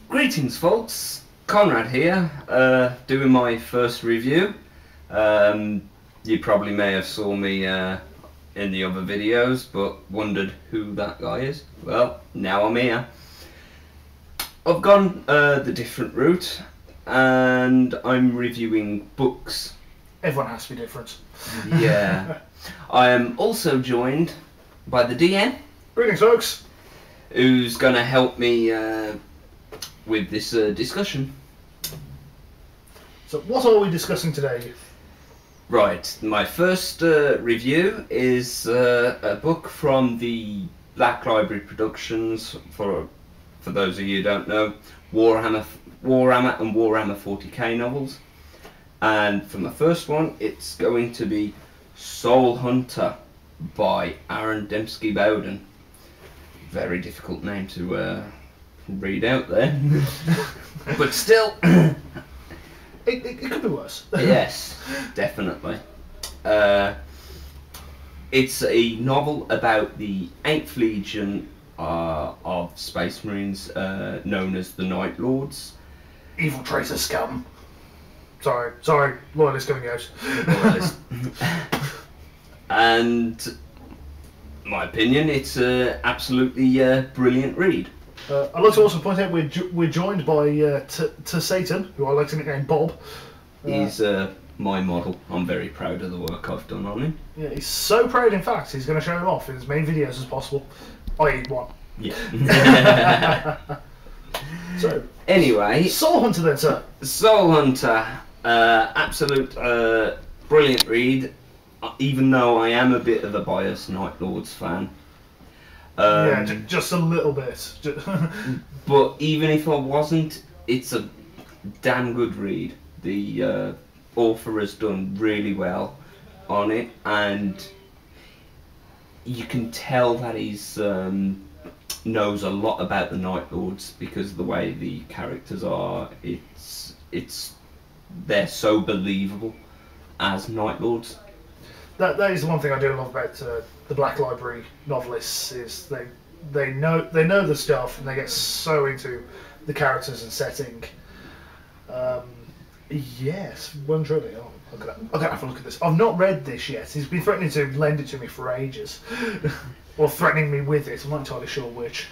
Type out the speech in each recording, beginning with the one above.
Greetings folks, Konrad here, doing my first review. You probably may have saw me in the other videos but wondered who that guy is. Well, now I'm here. I've gone the different route and I'm reviewing books. Everyone has to be different. Yeah. I am also joined by the DM. Greetings folks. Who's going to help me with this discussion. So what are we discussing today? Right, my first review is a book from the Black Library Productions, for those of you who don't know, Warhamer and Warhammer 40k novels. And for my first one, it's going to be Soul Hunter by Aaron Dembski-Bowden. Very difficult name to read out there. But still, it could be worse. Yes, definitely. It's a novel about the 8th Legion of Space Marines, known as the Night Lords. Evil traitor scum. Sorry, loyalist coming out. Loyalist. And my opinion, it's an absolutely brilliant read. I'd like to also point out we're joined by to Satan, who I like to nickname Bob. He's my model. I'm very proud of the work I've done on him. Yeah, he's so proud. In fact, he's going to show him off in as many videos as possible. I.e. one. Yeah. So anyway, Soul Hunter then, sir. Soul Hunter, absolute brilliant read. Even though I am a bit of a biased Night Lords fan. Yeah, just a little bit. But even if I wasn't, it's a damn good read. The author has done really well on it, and you can tell that he's knows a lot about the Night Lords because of the way the characters are. They're so believable as Night Lords. That is the one thing I do love about the Black Library novelists, is they know the stuff and they get so into the characters and setting. Yes, one truly. I'm gonna have a look at this. I've not read this yet. He's been threatening to lend it to me for ages, or threatening me with it. I'm not entirely sure which.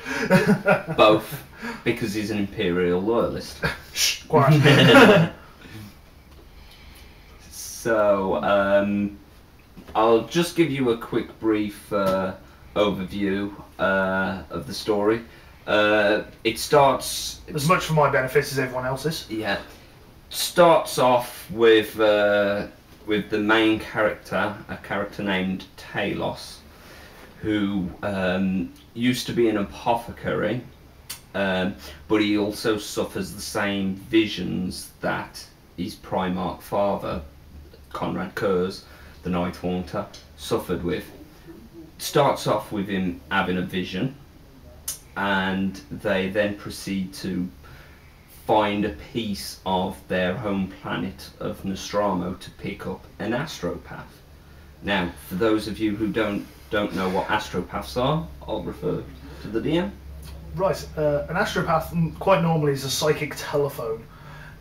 Both, because he's an Imperial loyalist. Shh, quiet. So, I'll just give you a quick brief overview of the story. It starts... As much for my benefit as everyone else's. Yeah. Starts off with the main character, a character named Talos, who used to be an apothecary, but he also suffers the same visions that his Primarch father, Konrad, the Night Haunter, suffered with. Starts off with him having a vision, and they then proceed to find a piece of their home planet of Nostromo to pick up an astropath. Now, for those of you who don't know what astropaths are, I'll refer to the DM. Right, an astropath quite normally is a psychic telephone.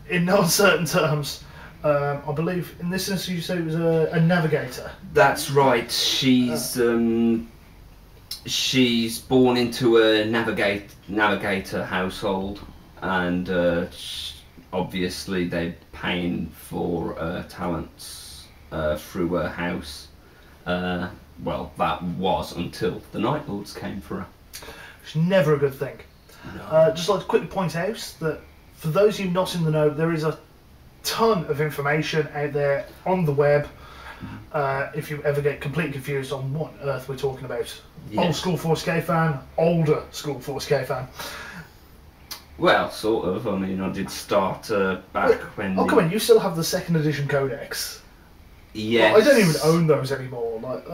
In no uncertain terms, I believe in this instance you said it was a navigator. That's right. She's born into a navigator household, and obviously they're paying for talents through her house. Well, that was until the Night Lords came for her. It's never a good thing. No. Just like to quickly point out that for those of you not in the know, there is a ton of information out there on the web. If you ever get completely confused on what on earth we're talking about. Yes. Old school 40k fan, older school 40k fan. Well, sort of. I mean, I did start back when... Oh, come on, you still have the 2nd edition codex. Yes. Well, I don't even own those anymore. Like,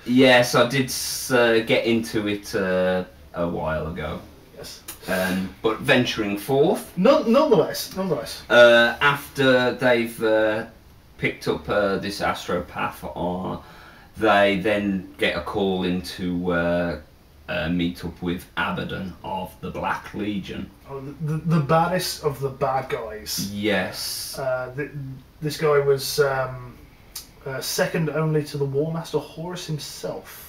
yes, I did get into it a while ago. yes. But venturing forth... Nonetheless. After they've picked up this astropath, they then get a call into meet up with Abaddon of the Black Legion. Oh, the baddest of the bad guys. Yes. This guy was second only to the Warmaster Horus himself,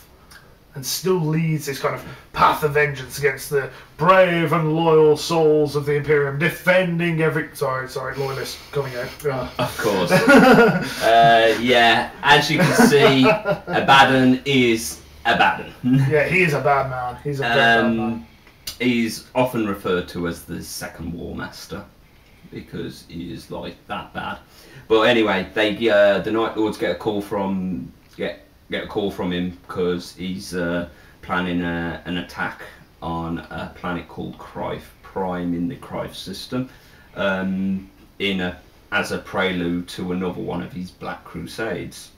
and still leads this kind of path of vengeance against the brave and loyal souls of the Imperium, defending every... Sorry, loyalist coming out. Of course. Yeah, as you can see, Abaddon is Abaddon. Yeah, he is a bad man. He's a very bad man. He's often referred to as the second War Master because he is like that bad. But anyway, they the Night Lords get a call from him because he's planning an attack on a planet called Kryph Prime in the Kryph system, as a prelude to another one of his Black Crusades.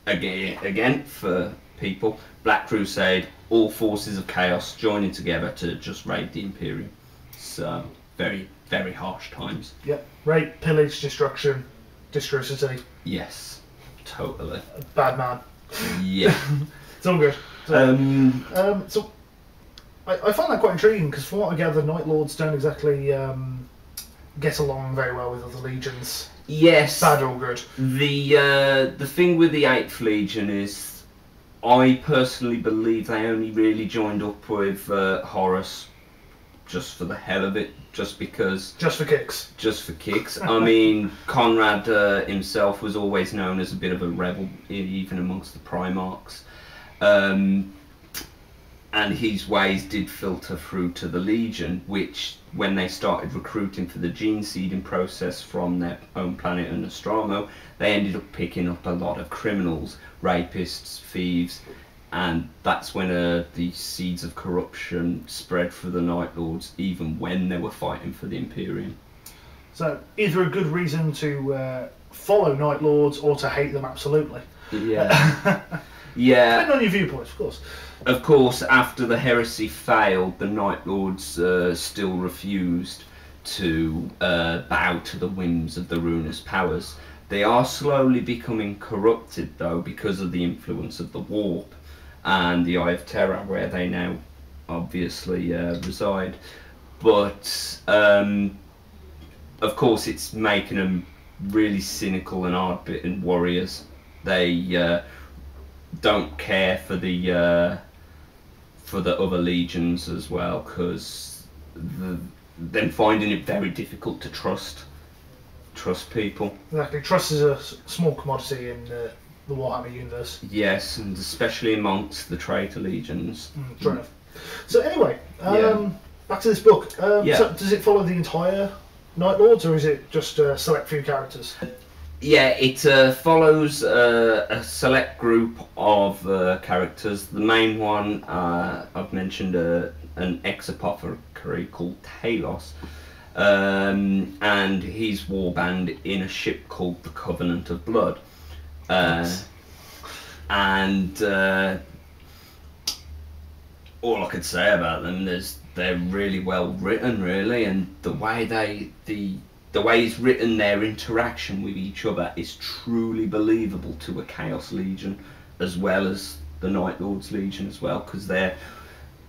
Again, for people, Black Crusade, all forces of chaos joining together to just raid the Imperium. So, very, very harsh times. Yep, rape, pillage, destruction, destroy city. Yes, totally. Bad man. Yeah. It's all good. So I find that quite intriguing because from what I gather, Night Lords don't exactly get along very well with other legions. Yes. Bad or good. The thing with the 8th Legion is, I personally believe they only really joined up with Horus just for the hell of it, just because... Just for kicks. Just for kicks. I mean, Konrad himself was always known as a bit of a rebel, even amongst the Primarchs. And his ways did filter through to the Legion, which, when they started recruiting for the gene seeding process from their own planet and Nostromo, they ended up picking up a lot of criminals, rapists, thieves, and that's when the seeds of corruption spread through the Night Lords, even when they were fighting for the Imperium. So, either a good reason to follow Night Lords or to hate them absolutely. Yeah. Yeah. Depending on your viewpoints, of course. Of course, after the heresy failed, the Night Lords still refused to bow to the whims of the ruinous powers. They are slowly becoming corrupted, though, because of the influence of the Warp and the Eye of Terror, where they now obviously reside. But, of course, it's making them really cynical and hard-bitten warriors. They don't care for the other legions as well, because them finding it very difficult to trust people. Exactly. Trust is a small commodity in the Warhammer universe. Yes, and especially amongst the traitor legions. Fair enough. So anyway, back to this book. So does it follow the entire Night Lords, or is it just a select few characters? Yeah, it follows a select group of characters. The main one, I've mentioned an ex-apothecary called Talos, and he's warband in a ship called the Covenant of Blood. And all I could say about them is they're really well written, really, and the way he's written their interaction with each other is truly believable to a Chaos Legion as well as the Night Lords Legion as well, because they're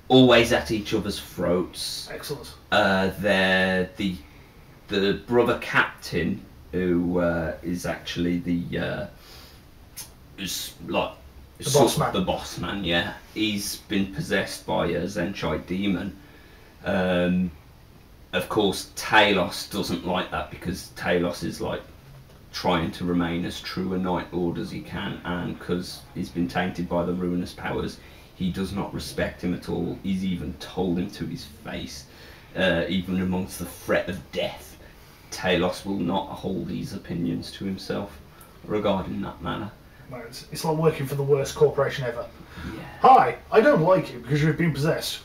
always at each other's throats. Excellent. They're the brother captain, who is actually the boss man. The boss man, yeah. He's been possessed by a Zenchite demon. Of course, Talos doesn't like that, because Talos is like trying to remain as true a Night Lord as he can, and because he's been tainted by the ruinous powers, he does not respect him at all. He's even told him to his face, even amongst the threat of death, Talos will not hold these opinions to himself regarding that matter. It's like working for the worst corporation ever. Yeah. Hi, I don't like you because you've been possessed.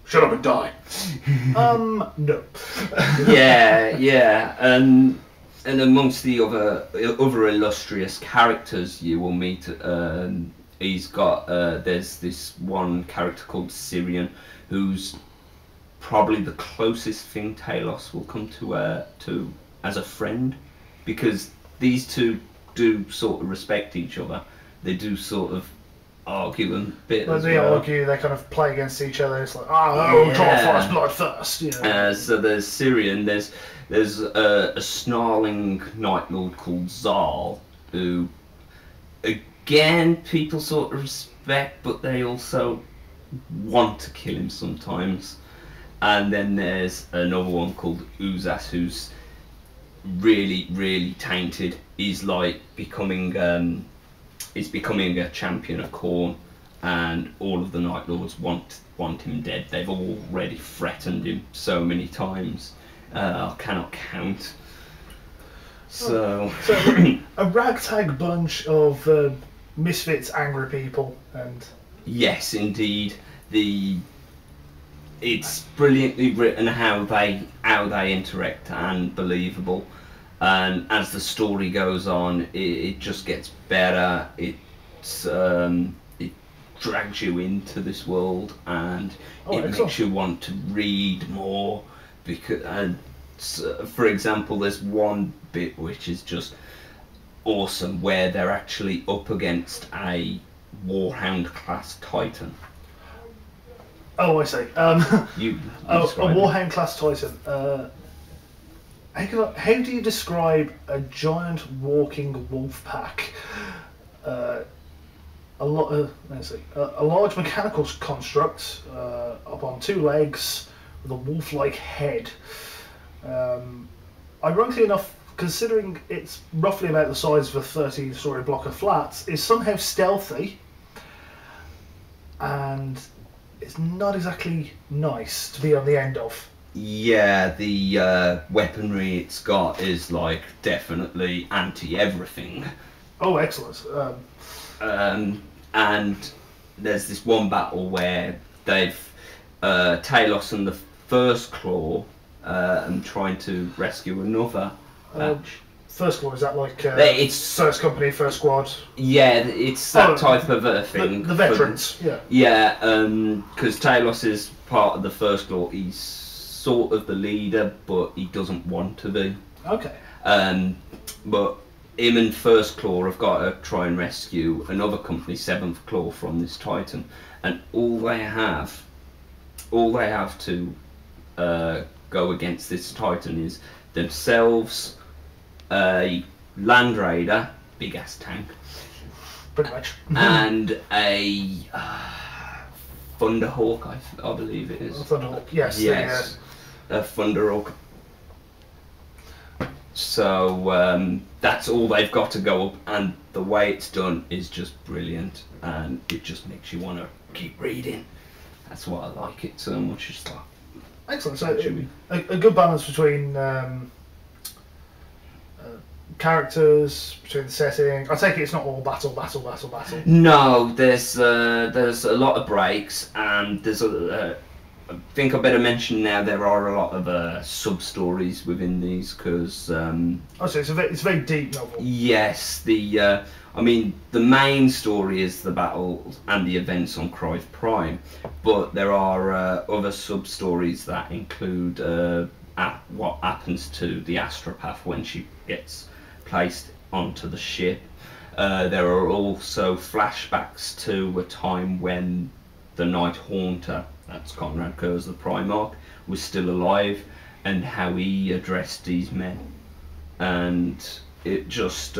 Shut up and die. No. yeah, and amongst the other illustrious characters you will meet, he's got there's this one character called Syrian, who's probably the closest thing Talos will come to as a friend, because these two do sort of respect each other. They do sort of argue a bit But as they well. argue, they kind of play against each other. It's like, oh, Yeah. draw forest blood first. You know. So there's Syrian, there's a snarling Night Lord called Zal, who, again, people sort of respect, but they also want to kill him sometimes. And then there's another one called Uzas, who's really, really tainted. He's like becoming a champion of Khorne, and all of the Night Lords want him dead. They've already threatened him so many times. I cannot count. So a ragtag bunch of misfits, angry people, and yes, indeed, it's brilliantly written how they interact and believable. And as the story goes on, it just gets better. It drags you into this world, and makes you want to read more. Because, for example, there's one bit which is just awesome, where they're actually up against a Warhound class Titan. Oh, I see. You a describe it. Warhound class Titan. How do you describe a giant walking wolf pack? A large mechanical construct up on two legs with a wolf-like head. Ironically enough, considering it's roughly about the size of a 30-story block of flats, is somehow stealthy, and it's not exactly nice to be on the end of. Yeah, the weaponry it's got is like definitely anti-everything. Oh, excellent. And there's this one battle where they've Talos and the First Claw and trying to rescue another batch. First Claw, is that like It's first company, first squad? Yeah, it's that type of a thing. The veterans, yeah. Yeah, because Talos is part of the First Claw. He's sort of the leader, but he doesn't want to be. Okay. But him and First Claw have got to try and rescue another company, Seventh Claw, from this Titan, and all they have to go against this Titan is themselves, a Land Raider, big ass tank, Pretty much. and a Thunderhawk, I believe it is. Thunderhawk, yes. Yes, a Thunderhawk. So that's all they've got to go up, and the way it's done is just brilliant, and it just makes you want to keep reading. That's why I like it so much. It's like, excellent. So a good balance between characters, between the setting. I take it it's not all battle. no, there's a lot of breaks, and there's I think I better mention now there are a lot of sub stories within these, because So it's a very deep novel. yes, I mean, the main story is the battle and the events on Crive Prime, but there are other sub-stories that include what happens to the astropath when she gets placed onto the ship. There are also flashbacks to a time when the Night Haunter, that's Konrad Kurz, the Primarch, was still alive, and how he addressed these men. And it just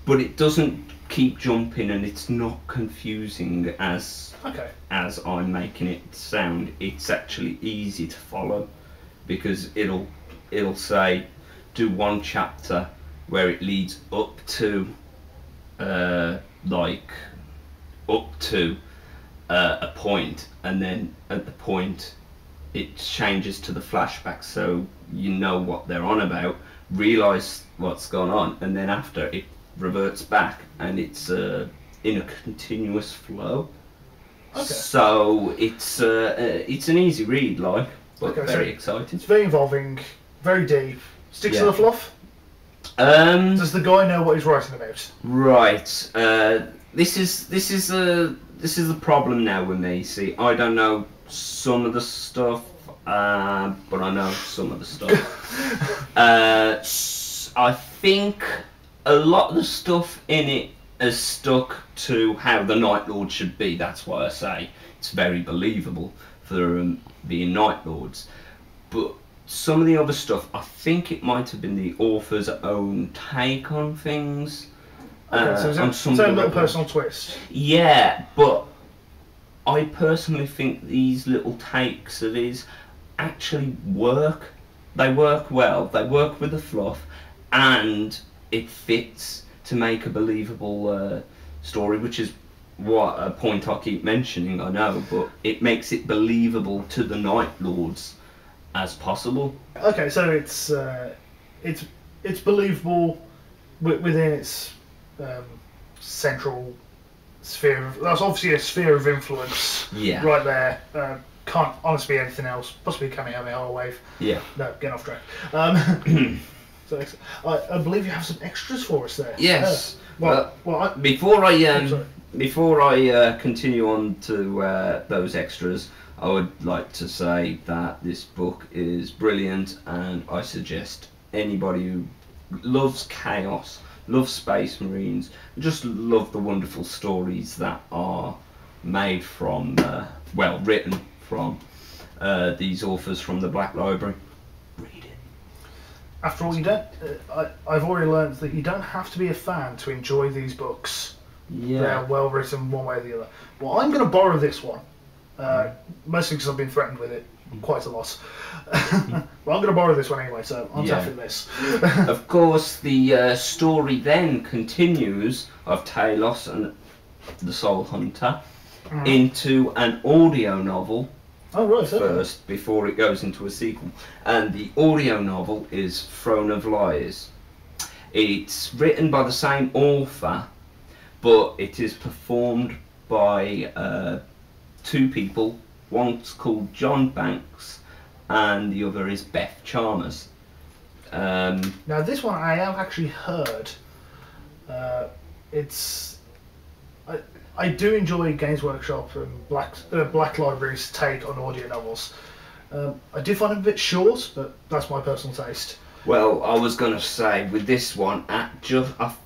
but it doesn't keep jumping, and it's not confusing as I'm making it sound. It's actually easy to follow, because it'll say do one chapter where it leads up to a point, and then at the point it changes to the flashback, so you know what they're on about, realise what's gone on, and then after it reverts back, and it's in a continuous flow. Okay. So it's an easy read, like, but very exciting. It's very involving, very deep. Sticks to the fluff. Does the guy know what he's writing about? Right. This is the problem now with me. See, I don't know some of the stuff, but I know some of the stuff. I think a lot of the stuff in it has stuck to how the Night Lord should be. That's why I say it's very believable for them being Night Lords. But some of the other stuff, I think it might have been the author's own take on things. Okay, so it's a little personal twist. Yeah, but I personally think these little takes of his actually work. They work well. They work with the fluff, and it fits to make a believable story, which is what a point I keep mentioning, I know, but it makes it believable to the Night Lords as possible. Okay, so it's believable within its central sphere. That's obviously a sphere of influence. Yeah. Right there. Can't honestly be anything else. Possibly Kamehameha wave. Yeah. No, get off track. So I believe you have some extras for us there. Yes. Before before I continue on to those extras, I would like to say that this book is brilliant, and I suggest anybody who loves chaos, loves Space Marines, just love the wonderful stories that are made from, written from these authors from the Black Library. Read it. After all, you don't. I've already learned that you don't have to be a fan to enjoy these books. Yeah. They're well written one way or the other. Well, I'm going to borrow this one, mostly because I've been threatened with it quite a lot. Well, I'm going to borrow this one anyway, so I'm tackling this. Of course, the story then continues of Talos and the Soul Hunter into an audio novel. Oh, right, first, before it goes into a sequel. And the audio novel is Throne of Lies. It's written by the same author, but it is performed by two people. One's called John Banks, and the other is Beth Chalmers. Now, this one I have actually heard. I do enjoy Games Workshop and Black Library's take on audio novels. I do find them a bit short, but that's my personal taste. Well, I was going to say, with this one, I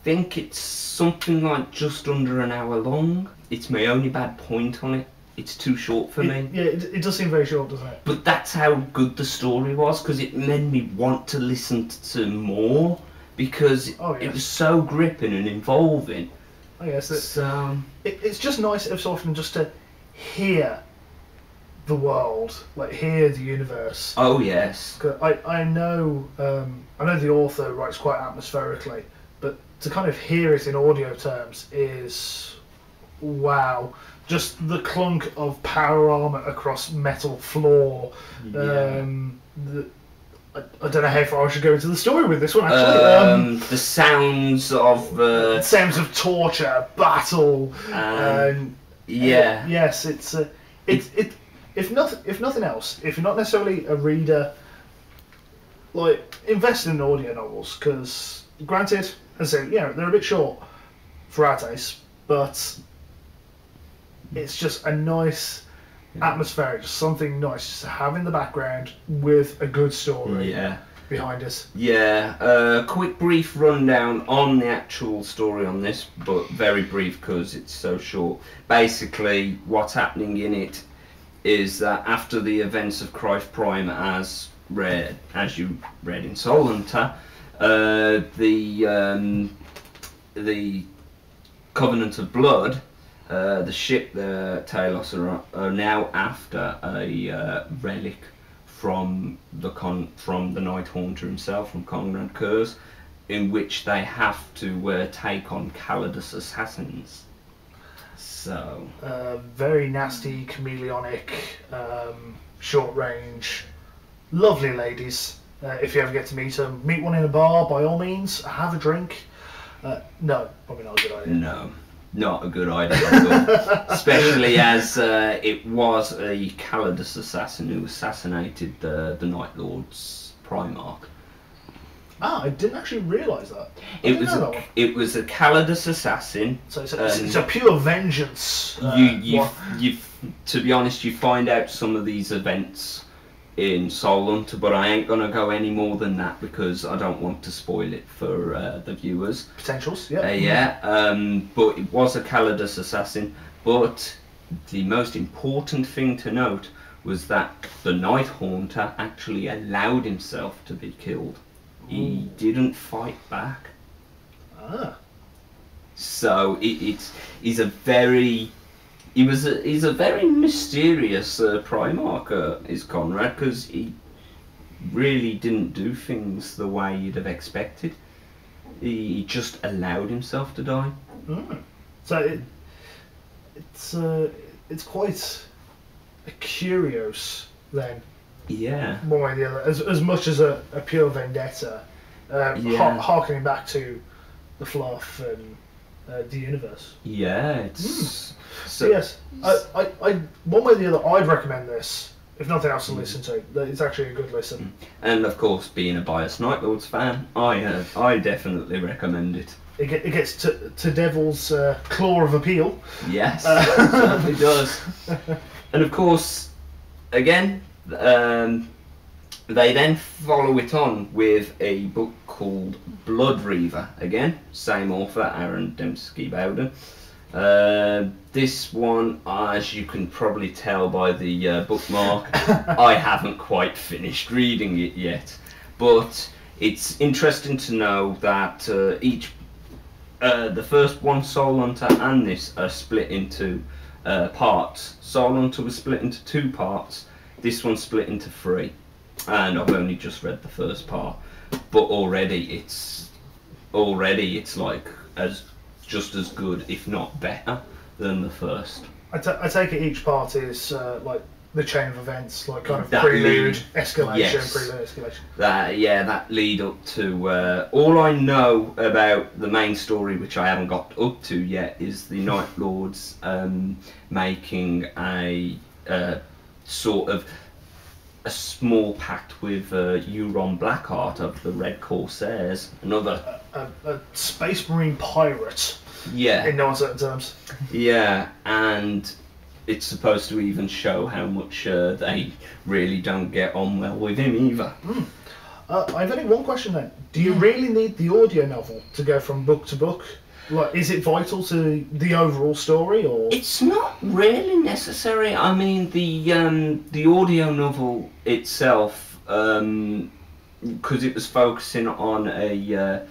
think it's something like just under an hour long. It's my only bad point on it. It's too short for me. Yeah, it does seem very short, doesn't it? But that's how good the story was, because it made me want to listen to more, because it was so gripping and involving. Oh yes, it's just nice every so often just to hear the world, like hear the universe. Oh yes. I know the author writes quite atmospherically, but to kind of hear it in audio terms is wow. Just the clunk of power armor across metal floor. Yeah. I don't know how far I should go into the story with this one actually. The sounds of torture, battle, yes, it's if nothing else, if you're not necessarily a reader, like invest in audio novels, because granted, as I say, they're a bit short for our taste, but it's just a nice atmospheric, just something nice just to have in the background with a good story behind us. Yeah, quick brief rundown on the actual story on this, but very brief because it's so short. Basically, what's happening in it is that after the events of Christ Prime, as you read in Soul Hunter, the Covenant of Blood, the ship the Talos are now after a relic from the Night Haunter himself, from Konrad Kurz, in which they have to take on Calidus assassins. So very nasty, chameleonic, short range, lovely ladies. If you ever get to meet them, meet one in a bar by all means. Have a drink. No, probably not a good idea. No. Not a good idea, especially as it was a Calidus assassin who assassinated the Night Lord's Primarch. Ah, I didn't actually realise that. It was a Calidus assassin. So it's a pure vengeance. To be honest, you find out some of these events in Soul Hunter, but I ain't gonna go any more than that because I don't want to spoil it for the viewers. Potentials, yeah. But it was a Calidus assassin. But the most important thing to note was that the Night Haunter actually allowed himself to be killed. He didn't fight back. Ah. So he's a very mysterious Primarch, is Konrad, because he really didn't do things the way you'd have expected. He just allowed himself to die. So it's quite a curious then. Yeah. One way or the other, as much as a pure vendetta, harkening back to the fluff and the universe. Yeah, it's so yes. I one way or the other, I'd recommend this. If nothing else to listen to, it's actually a good listen. And of course, being a biased Night Lords fan, I definitely recommend it. It gets to Devil's claw of appeal. Yes, it certainly does. And of course, again, they then follow it on with a book called Blood Reaver. Again, same author, Aaron Dembski-Bowden. This one, as you can probably tell by the bookmark, I haven't quite finished reading it yet. But it's interesting to know that the first one, Soul Hunter, and this are split into parts. Soul Hunter was split into 2 parts. This one's split into 3, and I've only just read the first part. But already it's like just as good, if not better, than the first. I take it each part is like the chain of events, like kind of That prelude, lead, escalation, yes. prelude, escalation. That lead up to all I know about the main story, which I haven't got up to yet, is the Night Lords making a sort of a small pact with Euron Blackheart of the Red Corsairs, another a space marine pirate. Yeah. In no uncertain terms. Yeah, and it's supposed to even show how much they really don't get on well with him either. I've only one question then. Do you really need the audio novel to go from book to book? Like, is it vital to the overall story, or? It's not really necessary. I mean, the audio novel itself, because it was focusing on a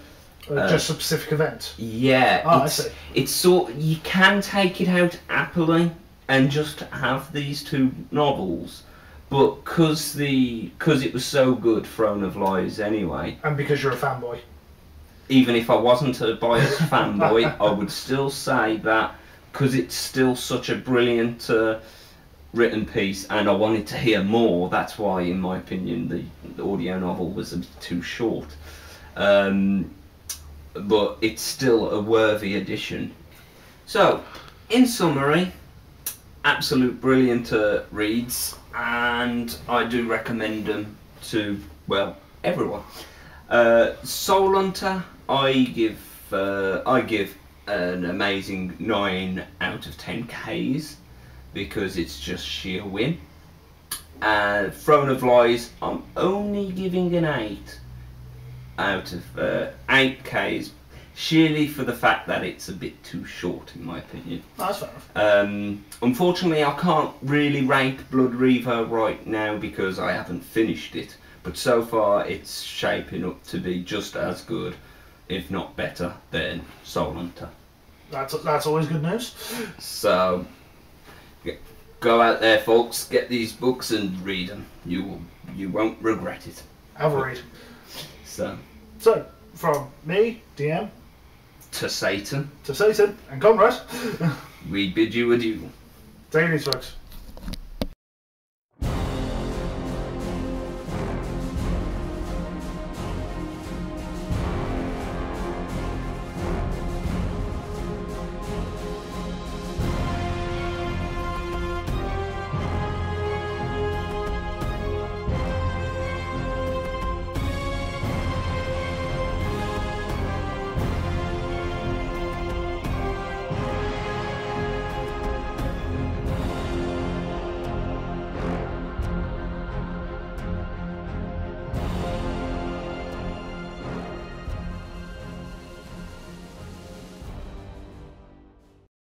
just a specific event. Yeah, I see. It's sort. You can take it out happily and just have these 2 novels, but because it was so good, Throne of Lies anyway. And because you're a fanboy. Even if I wasn't a biased fanboy, I would still say that because it's still such a brilliant written piece, and I wanted to hear more. That's why, in my opinion, the audio novel was a bit too short. But it's still a worthy addition. So, in summary, absolute brilliant reads, and I do recommend them to, well, everyone. Soul Hunter, I give an amazing 9 out of 10 Ks because it's just sheer win. Throne of Lies, I'm only giving an 8 out of 8 Ks, sheerly for the fact that it's a bit too short, in my opinion. That's fair enough. Unfortunately, I can't really rate Blood Reaver right now because I haven't finished it. But so far, it's shaping up to be just as good, if not better, than Soul Hunter. That's always good news. So, go out there, folks. Get these books and read them. You won't regret it. Have a read. So, from me, DM, to Satan, and Konrad, we bid you adieu. take it easy, folks.